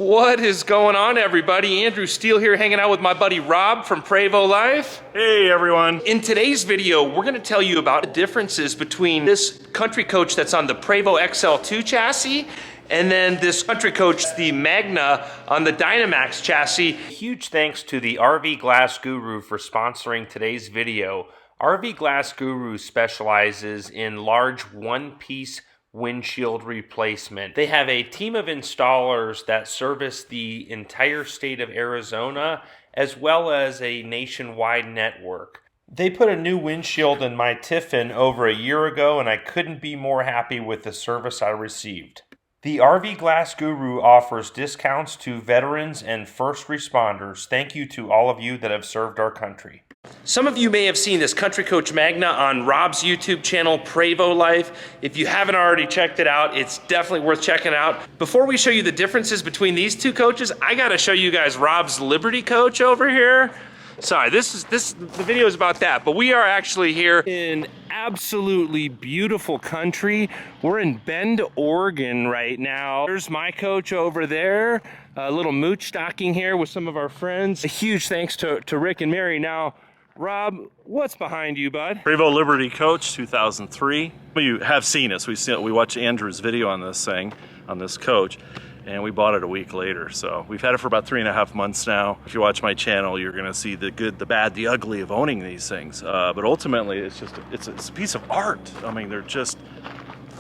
What is going on, everybody? Andrew Steele here, hanging out with my buddy Rob from Prevost Life. Hey everyone. In today's video, we're going to tell you about the differences between this Country Coach that's on the Prevost XL2 chassis and then this Country Coach, the Magna, on the Dynamax chassis. Huge thanks to the RV Glass Guru for sponsoring today's video. RV Glass Guru specializes in large one-piece windshield replacement. They have a team of installers that service the entire state of Arizona as well as a nationwide network. They put a new windshield in my Tiffin over a year ago and I couldn't be more happy with the service I received. The RV Glass Guru offers discounts to veterans and first responders. Thank you to all of you that have served our country. Some of you may have seen this Country Coach Magna on Rob's YouTube channel, Prevost Life. If you haven't already checked it out, it's definitely worth checking out. Before we show you the differences between these two coaches, I gotta show you guys Rob's Liberty coach over here. Sorry, the video is about that, but we are actually here in absolutely beautiful country. We're in Bend, Oregon right now. There's my coach over there, a little mooch stocking here with some of our friends. A huge thanks to Rick and Mary. Now, Rob, what's behind you, bud? Prevost Liberty Coach 2003. You have seen us. We watched Andrew's video on this thing, on this coach, and we bought it a week later. So we've had it for about 3.5 months now. If you watch my channel, you're gonna see the good, the bad, the ugly of owning these things. But ultimately, it's just it's a piece of art. I mean, they're just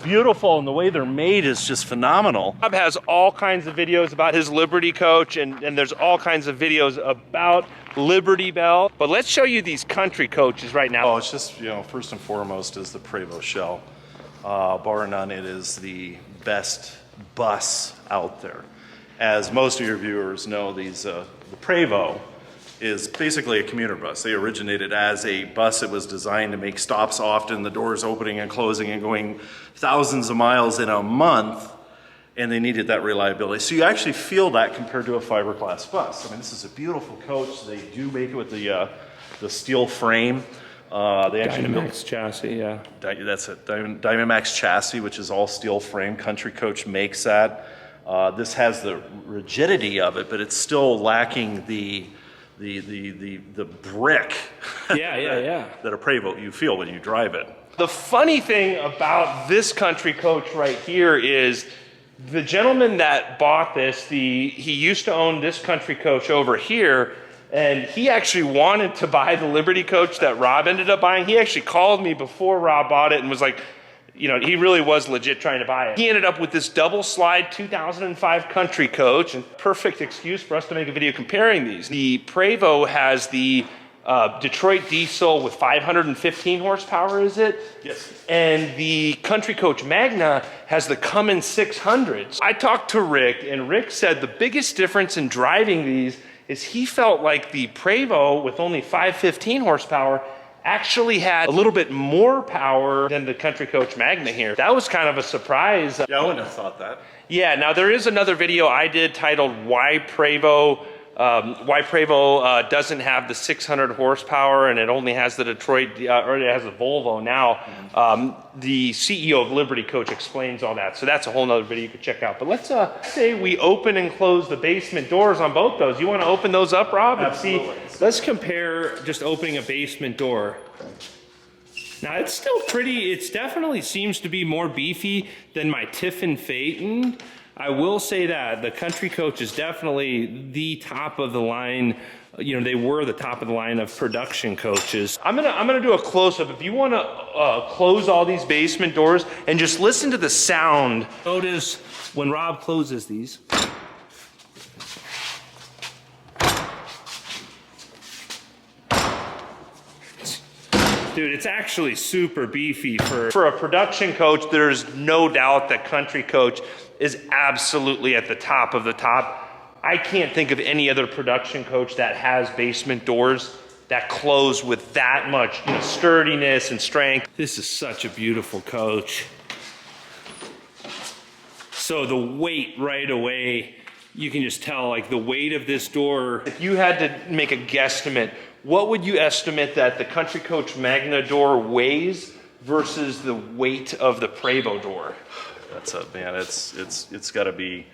beautiful, and the way they're made is just phenomenal. Rob has all kinds of videos about his Liberty coach, and there's all kinds of videos about Liberty Bell. But let's show you these Country Coaches right now. Oh, it's just, you know, first and foremost is the Prevost shell. Bar none, it is the best bus out there. As most of your viewers know, the Prevost is basically a commuter bus. They originated as a bus that was designed to make stops often, the doors opening and closing and going thousands of miles in a month, and they needed that reliability. So you actually feel that compared to a fiberglass bus. I mean, this is a beautiful coach. They do make it with the steel frame. They actually Dynamax chassis, yeah. That's it, Dynamax chassis, which is all steel frame. Country Coach makes that. This has the rigidity of it, but it's still lacking the brick that a Prevost you feel when you drive it. The funny thing about this Country Coach right here is the gentleman that bought this, he used to own this Country Coach over here, and he actually wanted to buy the Liberty Coach that Rob ended up buying. He actually called me before Rob bought it and was like, you know, he really was legit trying to buy it. He ended up with this double slide 2005 Country Coach, and perfect excuse for us to make a video comparing these. The Prevost has the Detroit diesel with 515 horsepower, is it? Yes. And the Country Coach Magna has the Cummins 600. I talked to Rick, and Rick said the biggest difference in driving these is he felt like the Prevost with only 515 horsepower actually had a little bit more power than the Country Coach Magna here. That was kind of a surprise. Yeah, I wouldn't have thought that. Yeah, now there is another video I did titled Why Prevost doesn't have the 600 horsepower and it only has the Detroit, or it has a Volvo now. The CEO of Liberty Coach explains all that. So that's a whole nother video you could check out. But let's say we open and close the basement doors on both those. You want to open those up, Rob? Absolutely. And see, let's compare just opening a basement door. Now it's still pretty, it definitely seems to be more beefy than my Tiffin Phaeton. I will say that the Country Coach is definitely the top of the line. You know, they were the top of the line of production coaches. I'm gonna do a close-up. If you want to close all these basement doors and just listen to the sound. Notice when Rob closes these. Dude, it's actually super beefy for a production coach. There's no doubt that Country Coach is absolutely at the top of the top. I can't think of any other production coach that has basement doors that close with that much, you know, sturdiness and strength. This is such a beautiful coach. So the weight right away, you can just tell, like, the weight of this door. If you had to make a guesstimate, what would you estimate that the Country Coach Magna door weighs versus the weight of the Prevost door? That's a, man, it's got to be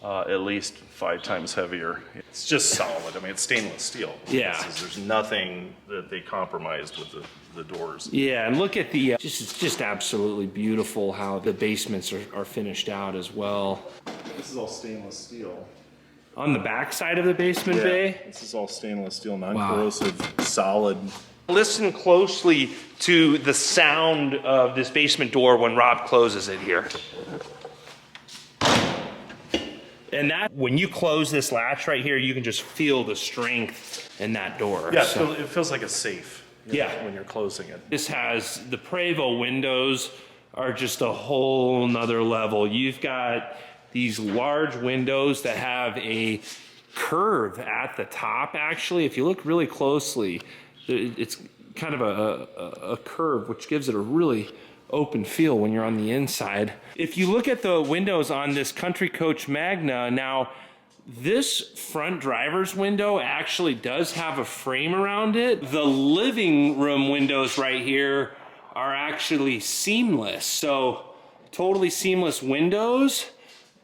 at least 5 times heavier. It's just solid. I mean, it's stainless steel. Yeah. There's nothing that they compromised with the doors. Yeah, and look at the, it's just absolutely beautiful how the basements are finished out as well. This is all stainless steel. On the back side of the basement bay? This is all stainless steel, non-corrosive, solid. Listen closely to the sound of this basement door when Rob closes it here. And that, when you close this latch right here, you can just feel the strength in that door. Yeah, so it feels like a safe. Yeah. When you're closing it. This has, the Prevost windows are just a whole nother level. You've got these large windows that have a curve at the top, actually. If you look really closely, it's kind of a curve, which gives it a really open feel when you're on the inside. If you look at the windows on this Country Coach Magna, now this front driver's window actually does have a frame around it. The living room windows right here are actually seamless. So totally seamless windows,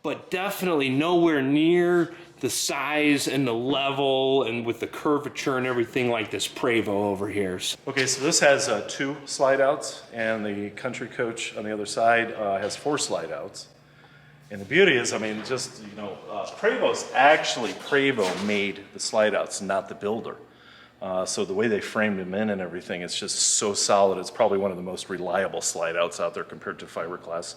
but definitely nowhere near the size and the level and with the curvature and everything like this Prevost over here. Okay, so this has 2 slide outs, and the Country Coach on the other side has 4 slide outs. And the beauty is, I mean, just, you know, Prevost made the slide outs, not the builder. So the way they framed them in and everything, it's just so solid. It's probably one of the most reliable slide outs out there compared to fiberglass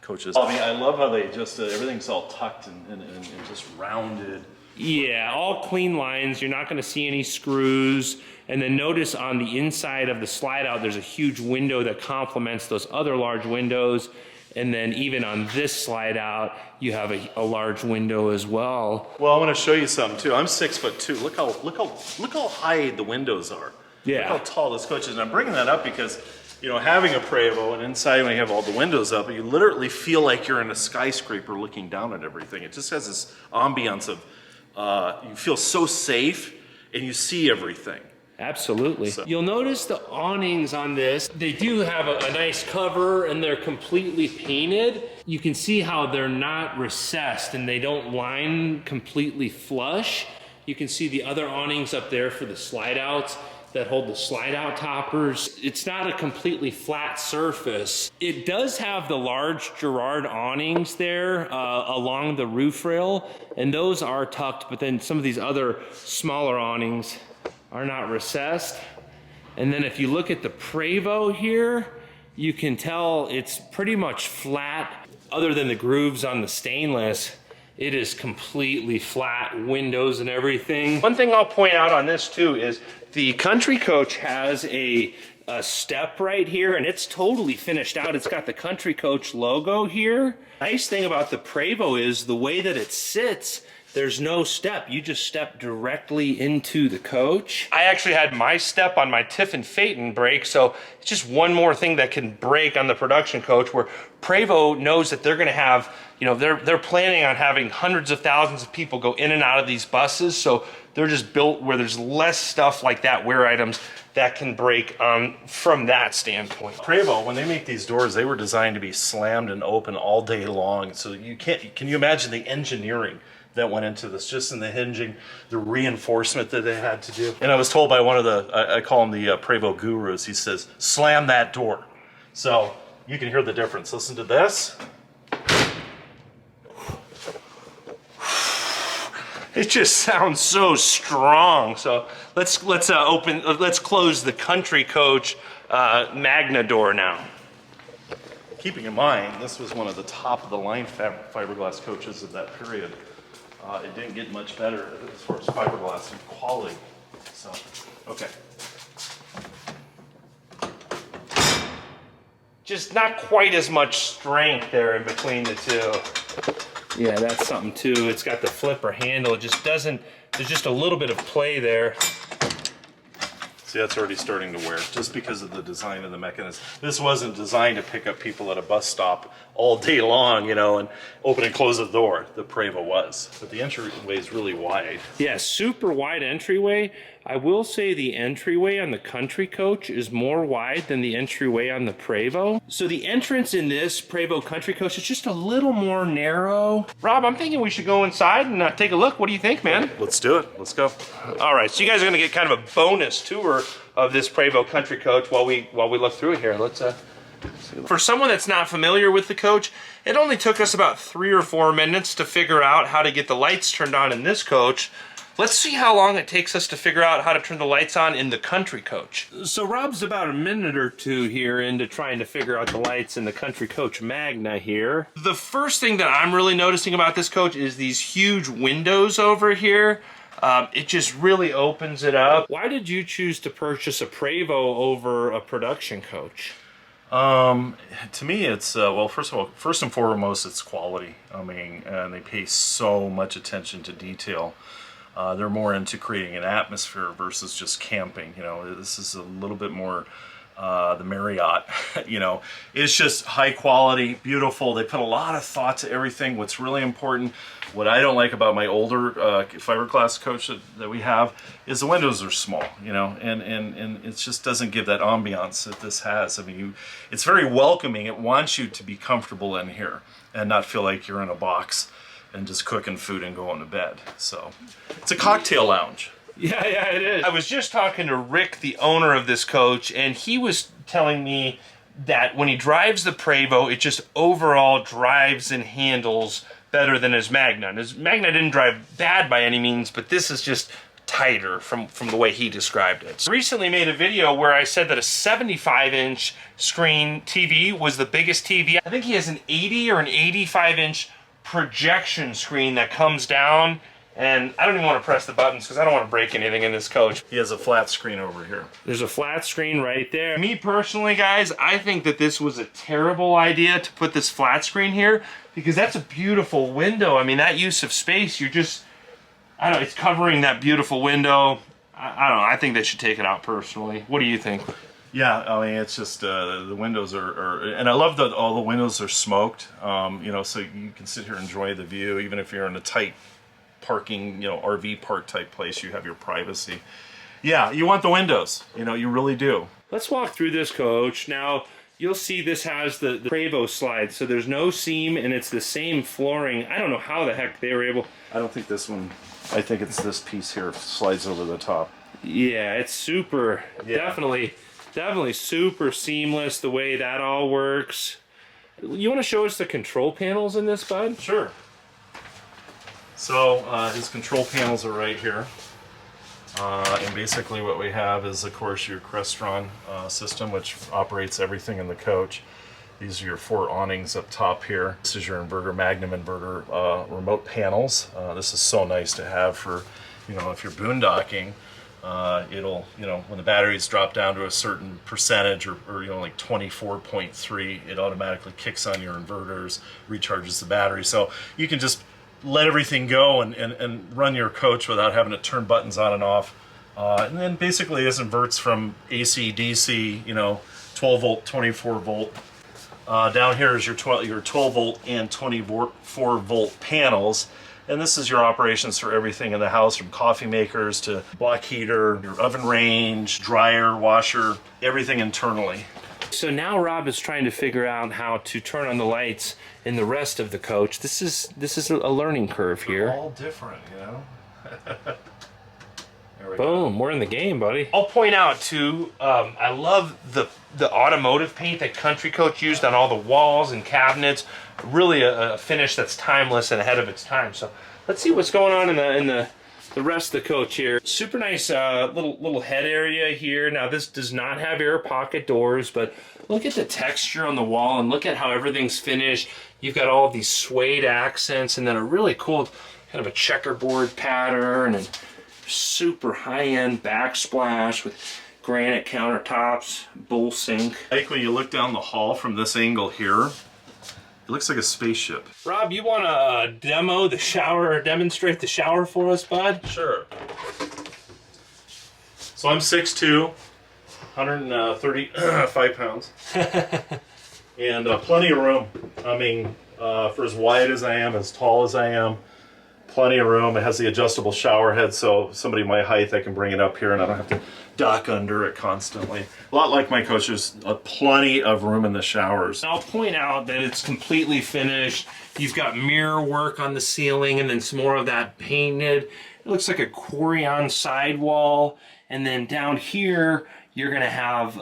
coaches. I mean, I love how they just, everything's all tucked and just rounded. Yeah, all clean lines. You're not going to see any screws. And then notice on the inside of the slide out, there's a huge window that complements those other large windows. And then even on this slide out, you have a large window as well. Well, I want to show you something too. I'm 6'2". Look how high the windows are. Yeah. Look how tall this coach is. And I'm bringing that up because, you know, having a Prevost and inside when you have all the windows up, you literally feel like you're in a skyscraper looking down at everything. It just has this ambiance of, you feel so safe and you see everything. Absolutely. So. You'll notice the awnings on this, they do have a nice cover and they're completely painted. You can see how they're not recessed and they don't line completely flush. You can see the other awnings up there for the slide outs that hold the slide out toppers. It's not a completely flat surface. It does have the large Girard awnings there along the roof rail, and those are tucked, but then some of these other smaller awnings are not recessed. And then if you look at the Prevost here, you can tell it's pretty much flat. Other than the grooves on the stainless, it is completely flat, windows and everything. One thing I'll point out on this too is the Country Coach has a step right here, and it's totally finished out. It's got the Country Coach logo here. Nice thing about the Prevost is the way that it sits, there's no step. You just step directly into the coach. I actually had my step on my Tiff and Phaeton brake, so it's just one more thing that can break on the production coach, where Prevost knows that they're gonna have, you know, they're planning on having hundreds of thousands of people go in and out of these buses, so they're just built where there's less stuff like that, wear items, that can break from that standpoint. Prevost, when they make these doors, they were designed to be slammed and open all day long, so you can't, can you imagine the engineering that went into this, just in the hinging, the reinforcement that they had to do. And I was told by one of the, I call him the Prevost gurus, he says, slam that door. So you can hear the difference. Listen to this. It just sounds so strong. So let's close the Country Coach Magna door now. Keeping in mind, this was one of the top of the line fiberglass coaches of that period. It didn't get much better as far as fiberglass and quality. So, okay. Just not quite as much strength there in between the two. Yeah, that's something too. It's got the flipper handle. It just doesn't, there's just a little bit of play there. See, that's already starting to wear, just because of the design of the mechanism. This wasn't designed to pick up people at a bus stop all day long, you know, and open and close the door. The Prevost was, but the entryway is really wide. Yeah, super wide entryway. I will say the entryway on the Country Coach is more wide than the entryway on the Prevost. So the entrance in this Prevost Country Coach is just a little more narrow. Rob, I'm thinking we should go inside and take a look. What do you think, man? Let's do it. Let's go. All right, so you guys are gonna get kind of a bonus tour of this Prevost Country Coach while we look through it here. Let's for someone that's not familiar with the coach, it only took us about 3 or 4 minutes to figure out how to get the lights turned on in this coach. Let's see how long it takes us to figure out how to turn the lights on in the Country Coach. So Rob's about a minute or 2 here into trying to figure out the lights in the Country Coach Magna here. The first thing that I'm really noticing about this coach is these huge windows over here. It just really opens it up. Why did you choose to purchase a Prevost over a production coach? To me, it's, well, first and foremost, it's quality. I mean, and they pay so much attention to detail. They're more into creating an atmosphere versus just camping. You know, this is a little bit more the Marriott. You know, it's just high quality, beautiful. They put a lot of thought to everything. What's really important, what I don't like about my older fiberglass coach that we have, is the windows are small. You know, and it just doesn't give that ambiance that this has. I mean, it's very welcoming. It wants you to be comfortable in here and not feel like you're in a box and just cooking food and going to bed. So it's a cocktail lounge. Yeah, it is. I was just talking to Rick, the owner of this coach, and he was telling me that when he drives the Prevost, it just overall drives and handles better than his Magna. And his Magna didn't drive bad by any means, but this is just tighter from the way he described it. So recently made a video where I said that a 75-inch screen TV was the biggest TV. I think he has an 80 or an 85-inch projection screen that comes down, and I don't even want to press the buttons because I don't want to break anything in this coach. He has a flat screen over here. There's a flat screen right there. Me personally, guys, I think that this was a terrible idea to put this flat screen here because that's a beautiful window. I mean, that use of space, you're just, I don't know, it's covering that beautiful window. I don't know, I think they should take it out personally. What do you think? Yeah, I mean, it's just the windows are, and I love that all the windows are smoked. You know, so you can sit here and enjoy the view, even if you're in a tight parking, you know, RV park type place. You have your privacy. Yeah, you want the windows. You know, you really do. Let's walk through this coach now. You'll see this has the Prevost slide, so there's no seam and it's the same flooring. I don't know how the heck they were able. I don't think this one. I think it's this piece here slides over the top. Yeah, it's super. Yeah. Definitely super seamless the way that all works. You want to show us the control panels in this, bud? Sure. So his control panels are right here. And basically what we have is, of course, your Crestron system, which operates everything in the coach. These are your 4 awnings up top here. This is your inverter, Magnum inverter remote panels. This is so nice to have for, you know, if you're boondocking. It'll, you know, when the batteries drop down to a certain percentage or you know, like 24.3, it automatically kicks on your inverters, recharges the battery. So you can just let everything go and run your coach without having to turn buttons on and off. And then basically this inverts from AC, DC, you know, 12 volt, 24 volt. Down here is your 12 volt and 24 volt panels. And this is your operations for everything in the house, from coffee makers to block heater, your oven range, dryer, washer, everything internally. So now Rob is trying to figure out how to turn on the lights in the rest of the coach. This is a learning curve here. They're all different, you know. Boom, we're in the game, buddy. I'll point out too, I love the automotive paint that Country Coach used on all the walls and cabinets. Really a finish that's timeless and ahead of its time. So let's see what's going on in the rest of the coach here. Super nice little head area here. Now this does not have air pocket doors, but look at the texture on the wall and look at how everything's finished. You've got all these suede accents and then a really cool kind of a checkerboard pattern and super high-end backsplash with granite countertops, bowl sink. I think when you look down the hall from this angle here, it looks like a spaceship. Rob, you want to demo the shower or demonstrate the shower for us, bud? Sure. So I'm 6'2", 135 pounds, and plenty of room. I mean, for as wide as I am, as tall as I am, plenty of room. It has the adjustable shower head, so somebody my height, I can bring it up here and I don't have to duck under it constantly. A lot like my coach, there's plenty of room in the showers. I'll point out that it's completely finished. You've got mirror work on the ceiling and then some more of that painted. It looks like a Corian sidewall. And then down here, you're gonna have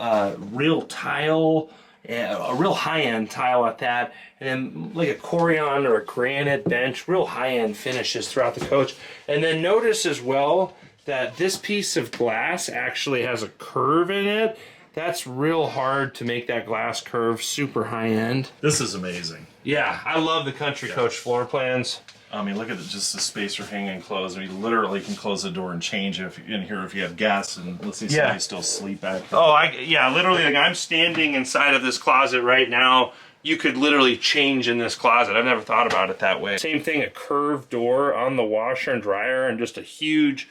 real tile, a real high-end tile at that, and then like a Corian or a granite bench, real high-end finishes throughout the coach. And then notice as well that this piece of glass actually has a curve in it. That's real hard to make that glass curve super high-end. This is amazing. Yeah, I love the Country Coach floor plans. I mean, look at just the space for hanging clothes. I mean, you literally can close the door and change it in here if you have guests, and let's see somebody still asleep back there. Oh, yeah, literally, like I'm standing inside of this closet right now. You could literally change in this closet. I've never thought about it that way. Same thing, a curved door on the washer and dryer, and just a huge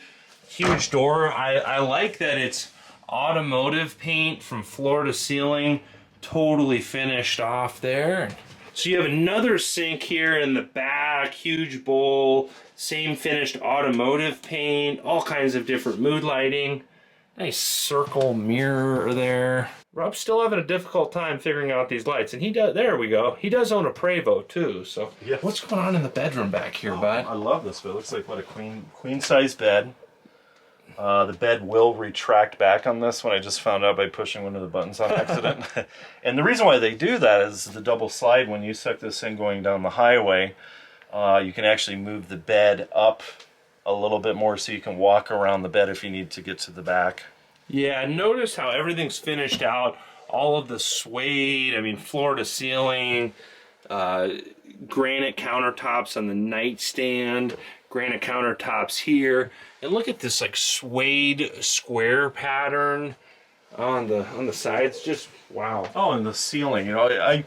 door. I like that it's automotive paint from floor to ceiling, totally finished off there. So you have another sink here in the back, huge bowl, same finished automotive paint, all kinds of different mood lighting. Nice circle mirror there. Rob's still having a difficult time figuring out these lights, and he does. There we go. He does own a Prevost too. So yeah. What's going on in the bedroom back here, bud? I love this, but it looks like what a queen size bed. The bed will retract back on this one. I just found out by pushing one of the buttons on accident. And the reason why they do that is the double slide. When you suck this in going down the highway, you can actually move the bed up a little bit more so you can walk around the bed if you need to get to the back. Yeah, notice how everything's finished out. All of the suede, I mean, floor to ceiling, granite countertops on the nightstand, granite countertops here. And look at this like suede square pattern on the sides. Just wow. Oh, and the ceiling. You know,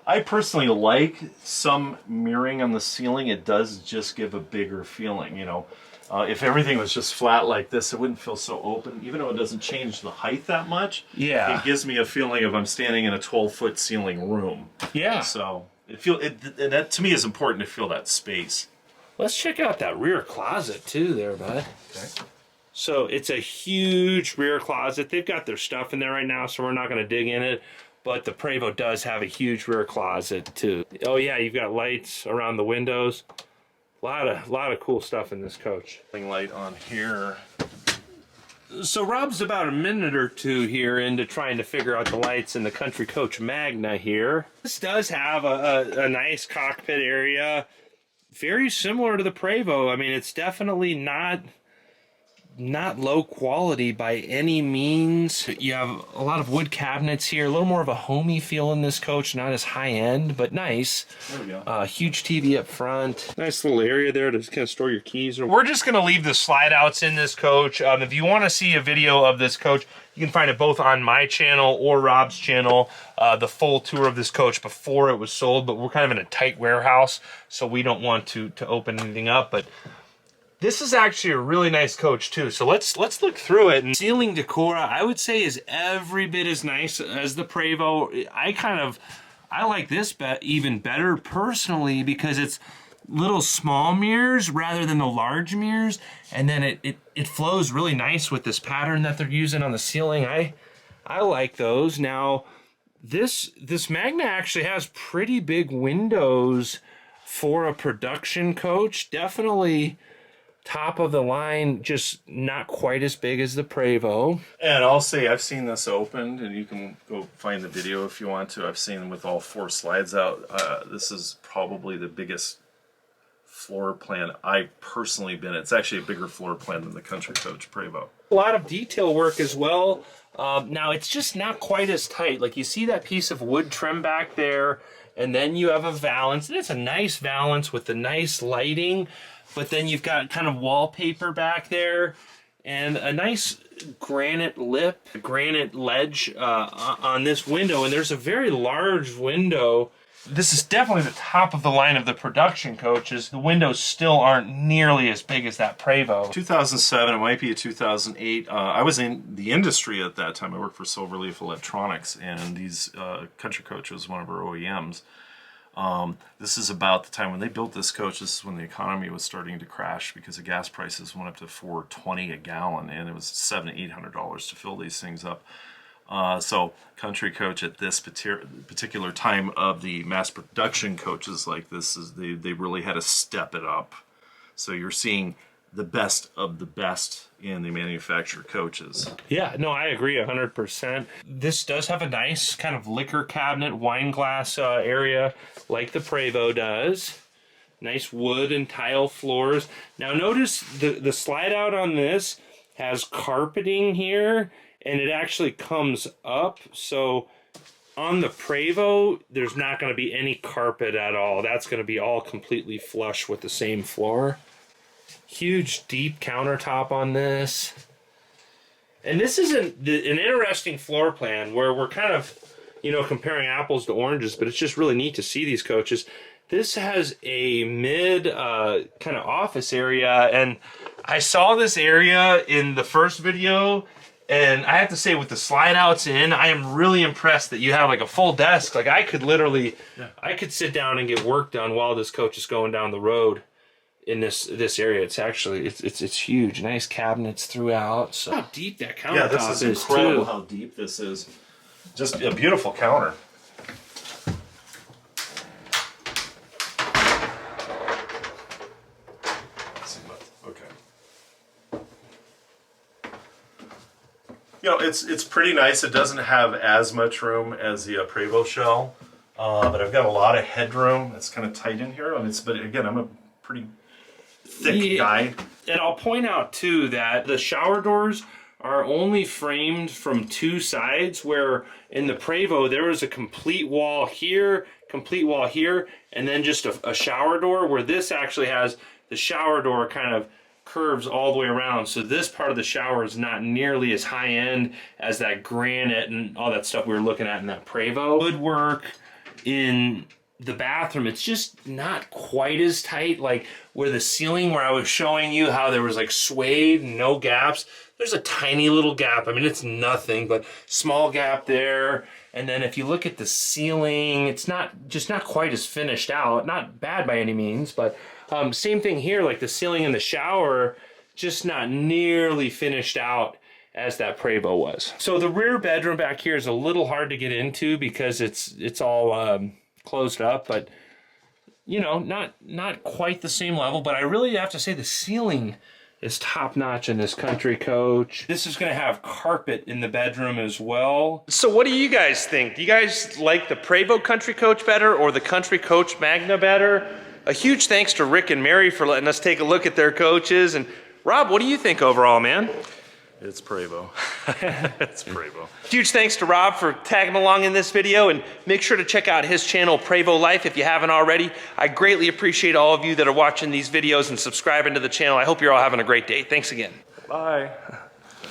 I personally like some mirroring on the ceiling. It does just give a bigger feeling. You know, if everything was just flat like this, it wouldn't feel so open. Even though it doesn't change the height that much, yeah, it gives me a feeling of I'm standing in a 12-foot ceiling room. Yeah. So and that to me is important to feel that space. Let's check out that rear closet too there, bud. Okay. So it's a huge rear closet. They've got their stuff in there right now, so we're not going to dig in it. But the Prevost does have a huge rear closet too. Oh yeah, you've got lights around the windows. A lot of cool stuff in this coach. Light on here. So Rob's about a minute or two here into trying to figure out the lights in the Country Coach Magna here. This does have a nice cockpit area. Very similar to the Prevost. I mean, it's definitely not low quality by any means. You have a lot of wood cabinets here, a little more of a homey feel in this coach, not as high end, but nice. There we go. Huge TV up front. Nice little area there to kind of store your keys. We're just going to leave the slide outs in this coach. If you want to see a video of this coach, you can find it both on my channel or Rob's channel, the full tour of this coach before it was sold, but we're kind of in a tight warehouse, so we don't want to open anything up. But this is actually a really nice coach too. So let's look through it. And ceiling decor, I would say, is every bit as nice as the Prevost. I like this even better personally because it's little small mirrors rather than the large mirrors, and then it flows really nice with this pattern that they're using on the ceiling. I like those. Now this Magna actually has pretty big windows for a production coach. Definitely top of the line, just not quite as big as the Prevost. And I'll say I've seen this opened, and you can go find the video if you want to. I've seen them with all 4 slides out. This is probably the biggest floor plan I've personally been in. It's actually a bigger floor plan than the Country Coach Prevost. A lot of detail work as well. Now it's just not quite as tight. Like you see that piece of wood trim back there, and then you have a valance, and it's a nice valance with the nice lighting. But then you've got kind of wallpaper back there and a nice granite ledge on this window. And there's a very large window This is definitely the top of the line of the production coaches. The windows still aren't nearly as big as that Prevost. 2007, it might be a 2008. I was in the industry at that time. I worked for Silverleaf Electronics, and these Country Coach was one of our OEMs. This is about the time when they built this coach. This is when the economy was starting to crash because the gas prices went up to $4.20 a gallon, and it was $700 to $800 to fill these things up. So Country Coach at this particular time of the mass production coaches like this, they really had to step it up. So you're seeing the best of the best in the manufactured coaches. Yeah, no, I agree 100%. This does have a nice kind of liquor cabinet, wine glass area like the Prevost does. Nice wood and tile floors. Now notice the slide out on this has carpeting here, and it actually comes up. So on the Prevost, there's not going to be any carpet at all. That's going to be all completely flush with the same floor. Huge deep countertop on this. And this is an interesting floor plan where we're kind of, you know, comparing apples to oranges, but it's just really neat to see these coaches. This has a mid kind of office area, and I saw this area in the first video, and I have to say with the slide outs in, I am really impressed that you have like a full desk. Like I could literally, I could sit down and get work done while this coach is going down the road. In this area, it's actually it's huge. Nice cabinets throughout. So how deep that countertop is. Yeah, this is incredible how deep this is. Just a beautiful counter. Okay. You know, it's pretty nice. It doesn't have as much room as the Prevost shell, but I've got a lot of headroom. It's kind of tight in here, but again, I'm a pretty thick guy. And I'll point out too that the shower doors are only framed from two sides, where in the Prevost there was a complete wall here, and then just a shower door, where this actually has the shower door kind of curves all the way around. So this part of the shower is not nearly as high end as that granite and all that stuff we were looking at in that Prevost. Woodwork in the bathroom, it's just not quite as tight. Like where the ceiling, where I was showing you how there was like suede, no gaps, there's a tiny little gap. I mean, it's nothing, but small gap there. And then if you look at the ceiling, it's not quite as finished out. Not bad by any means, but same thing here, like the ceiling in the shower, just not nearly finished out as that Prevost was. So the rear bedroom back here is a little hard to get into because it's all closed up, but you know, not quite the same level. But I really have to say the ceiling is top notch in this Country Coach. This is going to have carpet in the bedroom as well. So what do you guys think? Do you guys like the Prevost Country Coach better or the Country Coach Magna better? A huge thanks to Rick and Mary for letting us take a look at their coaches. And Rob, what do you think overall, man? It's Prevost. It's Prevost. Huge thanks to Rob for tagging along in this video, and make sure to check out his channel, Prevost Life, if you haven't already. I greatly appreciate all of you that are watching these videos and subscribing to the channel. I hope you're all having a great day. Thanks again. Bye.